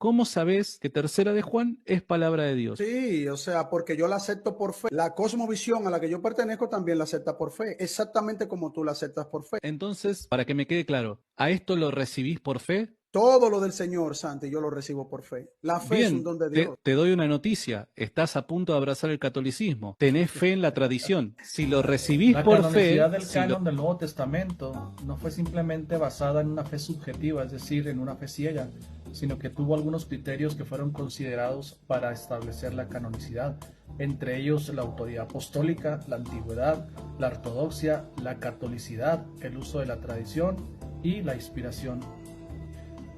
¿cómo sabés que Tercera de Juan es palabra de Dios? Sí, o sea, porque yo la acepto por fe. La cosmovisión a la que yo pertenezco también la acepta por fe, exactamente como tú la aceptas por fe. Entonces, para que me quede claro, ¿a esto lo recibís por fe? Todo lo del Señor, Santi, yo lo recibo por fe. La fe es un Bien, don de Dios. te doy una noticia. Estás a punto de abrazar el catolicismo. Tenés fe en la tradición. Si lo recibís La por canonicidad fe, del canon del Nuevo Testamento no fue simplemente basada en una fe subjetiva, es decir, en una fe ciega, sino que tuvo algunos criterios que fueron considerados para establecer la canonicidad, entre ellos la autoridad apostólica, la antigüedad, la ortodoxia, la catolicidad, el uso de la tradición y la inspiración.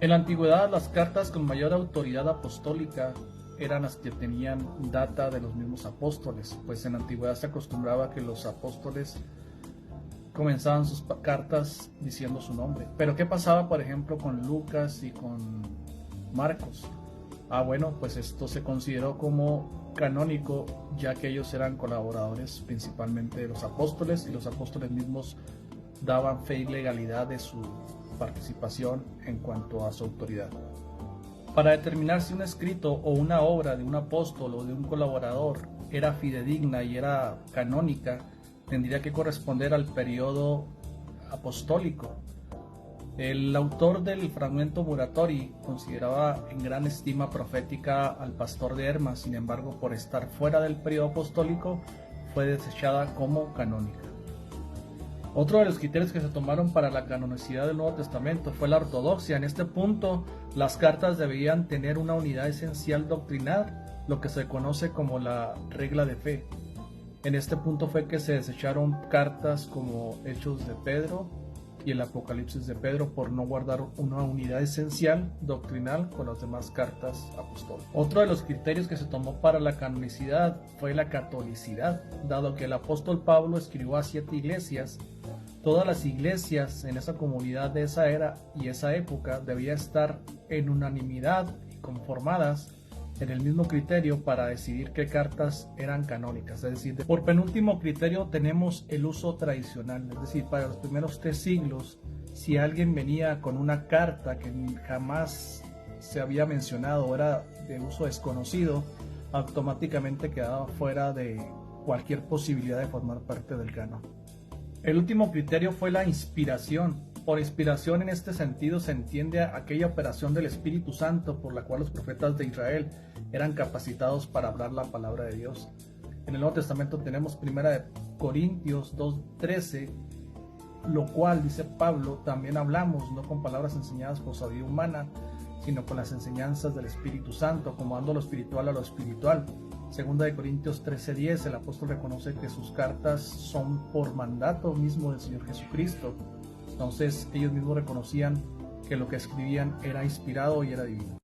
En la antigüedad, las cartas con mayor autoridad apostólica eran las que tenían data de los mismos apóstoles, pues en la antigüedad se acostumbraba que los apóstoles comenzaban sus cartas diciendo su nombre. Pero ¿qué pasaba, por ejemplo, con Lucas y con Marcos? Bueno, pues esto se consideró como canónico, ya que ellos eran colaboradores principalmente de los apóstoles y los apóstoles mismos daban fe y legalidad de su participación en cuanto a su autoridad. Para determinar si un escrito o una obra de un apóstol o de un colaborador era fidedigna y era canónica, tendría que corresponder al periodo apostólico. El autor del fragmento Muratori consideraba en gran estima profética al pastor de Hermas, sin embargo, por estar fuera del periodo apostólico, fue desechada como canónica. Otro de los criterios que se tomaron para la canonicidad del Nuevo Testamento fue la ortodoxia. En este punto, las cartas debían tener una unidad esencial doctrinal, lo que se conoce como la regla de fe. En este punto fue que se desecharon cartas como Hechos de Pedro y el Apocalipsis de Pedro por no guardar una unidad esencial doctrinal con las demás cartas apostólicas. Otro de los criterios que se tomó para la canonicidad fue la catolicidad, dado que el apóstol Pablo escribió a 7 iglesias. Todas las iglesias en esa comunidad de esa era y esa época debían estar en unanimidad y conformadas en el mismo criterio para decidir qué cartas eran canónicas. Es decir, por penúltimo criterio tenemos el uso tradicional, es decir, para los primeros 3 siglos, si alguien venía con una carta que jamás se había mencionado o era de uso desconocido, automáticamente quedaba fuera de cualquier posibilidad de formar parte del canon. El último criterio fue la inspiración. Por inspiración en este sentido se entiende aquella operación del Espíritu Santo por la cual los profetas de Israel eran capacitados para hablar la palabra de Dios. En el Nuevo Testamento tenemos 1 Corintios 2:13, lo cual, dice Pablo, también hablamos no con palabras enseñadas por sabiduría humana, sino con las enseñanzas del Espíritu Santo, acomodando lo espiritual a lo espiritual. Segunda de Corintios 13:10, el apóstol reconoce que sus cartas son por mandato mismo del Señor Jesucristo. Entonces ellos mismos reconocían que lo que escribían era inspirado y era divino.